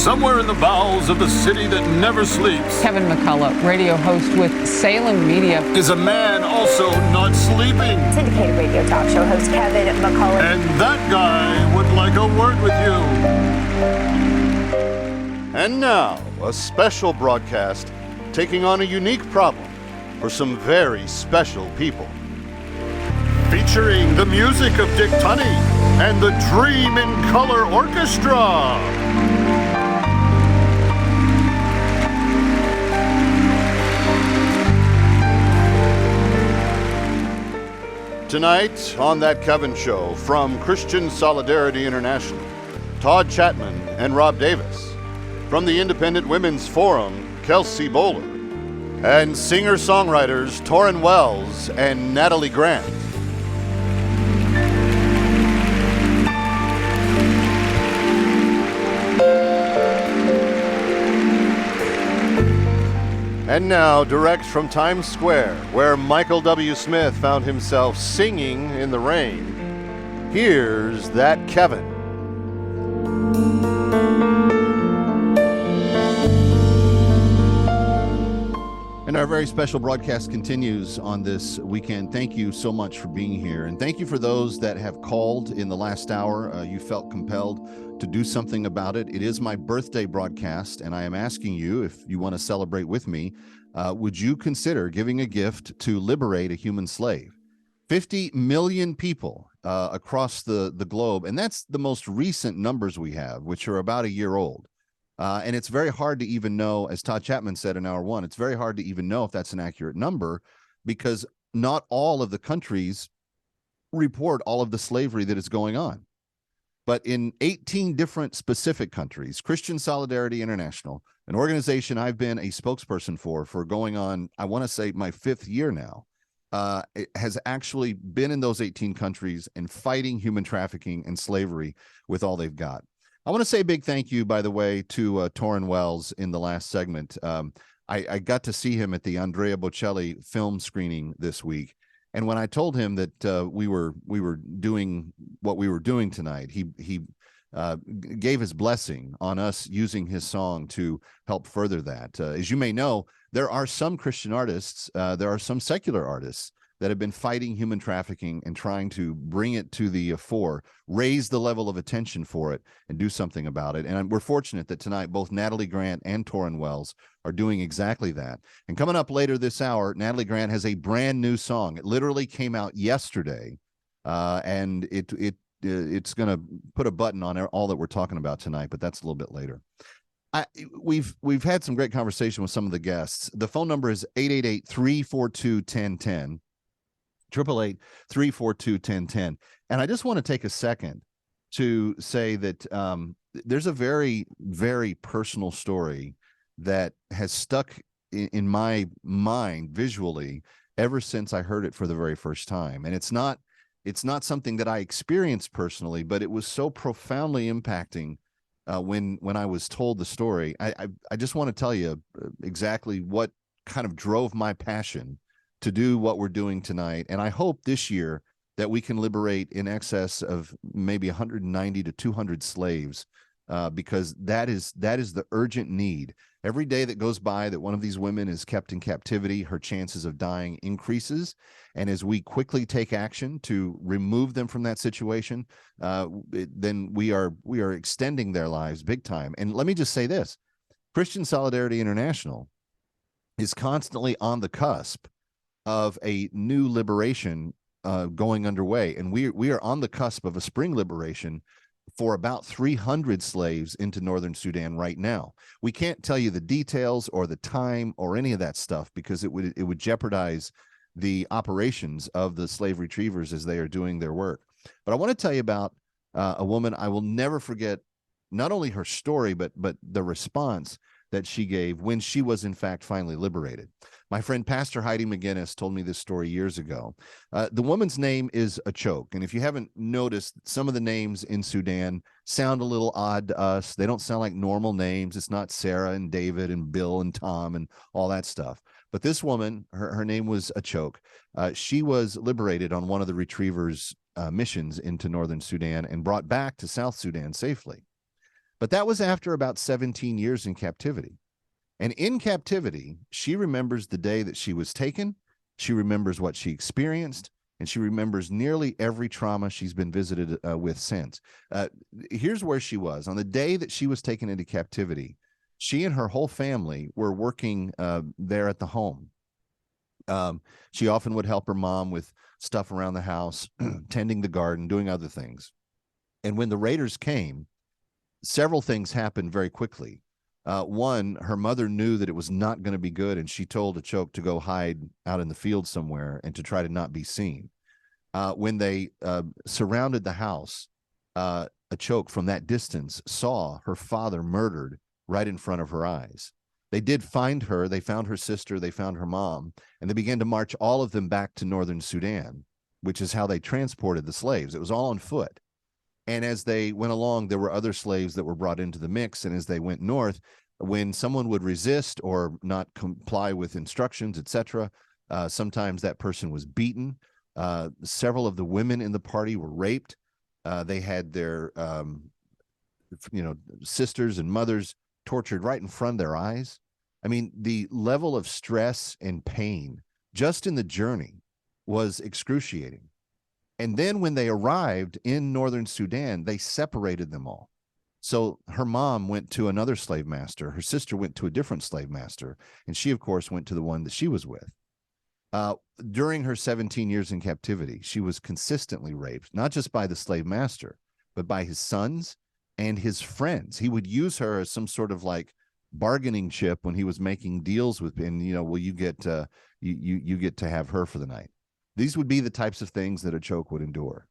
somewhere in the bowels of the city that never sleeps, Kevin McCullough, radio host with Salem Media, is a man also not sleeping. Syndicated radio talk show host Kevin McCullough. And that guy would like a word with you. And now, a special broadcast taking on a unique problem for some very special people. Featuring the music of Dick Tunney and the Dream in Color Orchestra. Tonight on That Kevin Show, from Christian Solidarity International, Todd Chapman and Rob Davis. From the Independent Women's Forum, Kelsey Bowler. And singer-songwriters Torrin Wells and Natalie Grant. And now, direct from Times Square, where Michael W. Smith found himself singing in the rain, here's That Kevin. And our very special broadcast continues on this weekend. Thank you so much for being here. And thank you for those that have called in the last hour. You felt compelled to do something about it. It is my birthday broadcast, and I am asking you, if you want to celebrate with me, would you consider giving a gift to liberate a human slave? 50 million people across the globe, and that's the most recent numbers we have, which are about a year old. And it's very hard to even know, as Todd Chapman said in hour one, it's very hard to even know if that's an accurate number, because not all of the countries report all of the slavery that is going on. But in 18 different specific countries, Christian Solidarity International, an organization I've been a spokesperson for going on, I want to say, my 5th year now, it has actually been in those 18 countries and fighting human trafficking and slavery with all they've got. I want to say a big thank you, by the way, to Torrin Wells in the last segment. I got to see him at the Andrea Bocelli film screening this week. And when I told him that we were doing what we were doing tonight, he gave his blessing on us using his song to help further that. As you may know, there are some Christian artists, there are some secular artists that have been fighting human trafficking and trying to bring it to the fore, raise the level of attention for it, and do something about it. And we're fortunate that tonight both Natalie Grant and Torrin Wells are doing exactly that. And coming up later this hour, Natalie Grant has a brand new song. It literally came out yesterday, and it's going to put a button on all that we're talking about tonight, but that's a little bit later. We've had some great conversation with some of the guests. The phone number is 888-342-1010. 888-342-1010. And I just want to take a second to say that there's a very, very personal story that has stuck in my mind visually ever since I heard it for the very first time. And it's not something that I experienced personally, but it was so profoundly impacting when I was told the story. I just want to tell you exactly what kind of drove my passion to do what we're doing tonight. And I hope this year that we can liberate in excess of maybe 190 to 200 slaves, because that is the urgent need. Every day that goes by that one of these women is kept in captivity, her chances of dying increases. And as we quickly take action to remove them from that situation, then we are extending their lives big time. And let me just say this, Christian Solidarity International is constantly on the cusp of a new liberation going underway. And we are on the cusp of a spring liberation for about 300 slaves into northern Sudan right now. We can't tell you the details or the time or any of that stuff, because it would jeopardize the operations of the slave retrievers as they are doing their work. But I want to tell you about a woman I will never forget, not only her story, but the response that she gave when she was in fact finally liberated. My friend Pastor Heidi McGinnis told me this story years ago. The woman's name is Achok, and if you haven't noticed, some of the names in Sudan sound a little odd to us. They don't sound like normal names. It's not Sarah and David and Bill and Tom and all that stuff. But this woman, her name was Achok. She was liberated on one of the retrievers' missions into northern Sudan and brought back to South Sudan safely. But that was after about 17 years in captivity. And in captivity, she remembers the day that she was taken. She remembers what she experienced, and she remembers nearly every trauma she's been visited with since. Here's where she was. On the day that she was taken into captivity, she and her whole family were working there at the home. She often would help her mom with stuff around the house, tending the garden, doing other things. And when the raiders came, several things happened very quickly. One, her mother knew that it was not going to be good, and she told Achok to go hide out in the field somewhere and to try to not be seen. When they surrounded the house, Achok from that distance saw her father murdered right in front of her eyes. They did find her. They found her sister. They found her mom, and they began to march all of them back to northern Sudan, which is how they transported the slaves. It was all on foot. And as they went along, there were other slaves that were brought into the mix. And as they went north, when someone would resist or not comply with instructions, etc., sometimes that person was beaten. Several of the women in the party were raped. They had their, sisters and mothers tortured right in front of their eyes. I mean, the level of stress and pain just in the journey was excruciating. And then when they arrived in northern Sudan, they separated them all. So her mom went to another slave master. Her sister went to a different slave master. And she, of course, went to the one that she was with. During her 17 years in captivity, she was consistently raped, not just by the slave master, but by his sons and his friends. He would use her as some sort of like bargaining chip when he was making deals with, and well, you get you get to have her for the night. These would be the types of things that Achok would endure.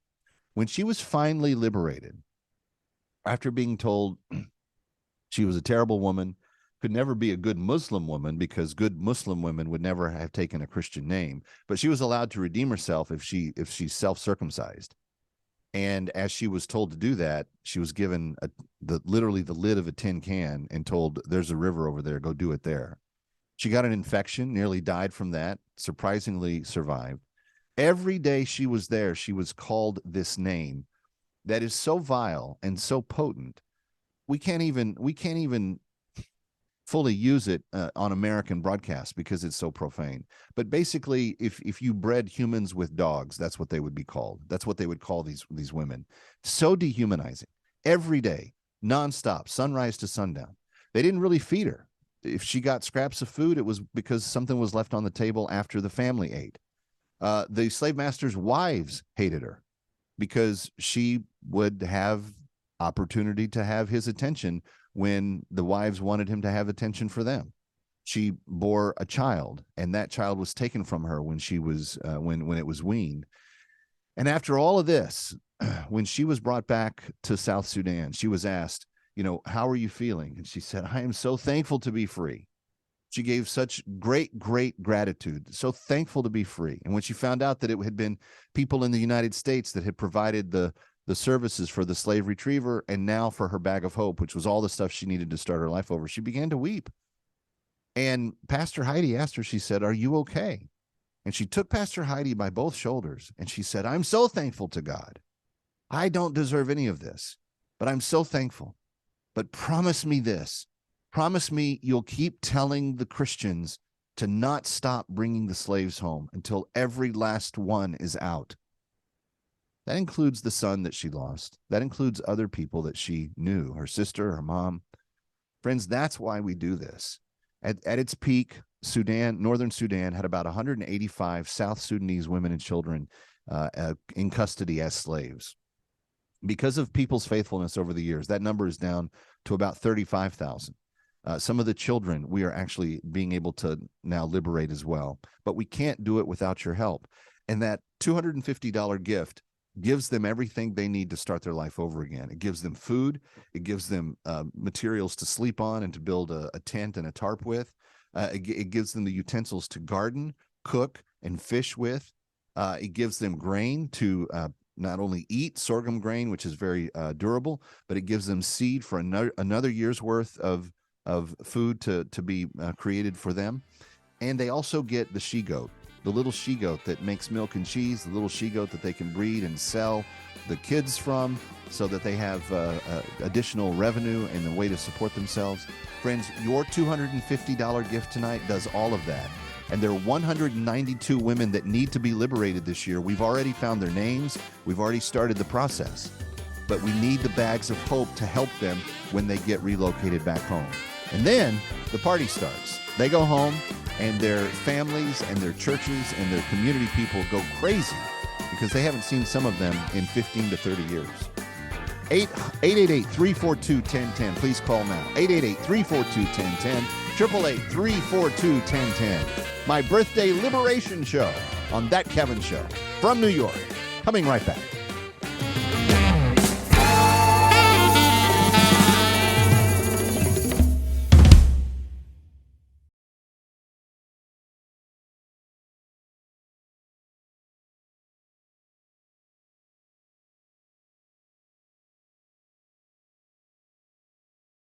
When she was finally liberated, after being told she was a terrible woman, could never be a good Muslim woman because good Muslim women would never have taken a Christian name, but she was allowed to redeem herself if she's self-circumcised. And as she was told to do that, she was given literally the lid of a tin can and told, there's a river over there, go do it there. She got an infection, nearly died from that, surprisingly survived. Every day she was there, she was called this name that is so vile and so potent. We can't even fully use it on American broadcast because it's so profane. But basically, if you bred humans with dogs, that's what they would be called. That's what they would call these women. So dehumanizing. Every day, nonstop, sunrise to sundown. They didn't really feed her. If she got scraps of food, it was because something was left on the table after the family ate. The slave masters' wives hated her because she would have opportunity to have his attention when the wives wanted him to have attention for them. She bore a child, and that child was taken from her when she was when it was weaned. And after all of this, when she was brought back to South Sudan, she was asked, how are you feeling? And she said, I am so thankful to be free. She gave such great gratitude, so thankful to be free. And when she found out that it had been people in the United States that had provided the services for the slave retriever and now for her bag of hope, which was all the stuff she needed to start her life over, she began to weep. And Pastor Heidi asked her, she said, are you okay? And she took Pastor Heidi by both shoulders and she said, I'm so thankful to God. I don't deserve any of this, but I'm so thankful. But promise me this. Promise me you'll keep telling the Christians to not stop bringing the slaves home until every last one is out. That includes the son that she lost. That includes other people that she knew, her sister, her mom. Friends, that's why we do this. At its peak, northern Sudan had about 185 South Sudanese women and children in custody as slaves. Because of people's faithfulness over the years, that number is down to about 35,000. Some of the children we are actually being able to now liberate as well. But we can't do it without your help. And that $250 gift gives them everything they need to start their life over again. It gives them food. It gives them materials to sleep on and to build a tent and a tarp with. It gives them the utensils to garden, cook, and fish with. It gives them grain to not only eat, sorghum grain, which is very durable, but it gives them seed for another year's worth of food to be created for them. And they also get the she-goat. the little she-goat that makes milk and cheese, the little she-goat that they can breed and sell the kids from so that they have additional revenue and a way to support themselves. Friends, your $250 gift tonight does all of that. And there are 192 women that need to be liberated this year. We've already found their names. We've already started the process. But we need the bags of hope to help them when they get relocated back home. And then the party starts. They go home, and their families and their churches and their community people go crazy because they haven't seen some of them in 15 to 30 years. 888-342-1010. Please call now. 888-342-1010. 888-342-1010. My birthday liberation show on That Kevin Show from New York. Coming right back.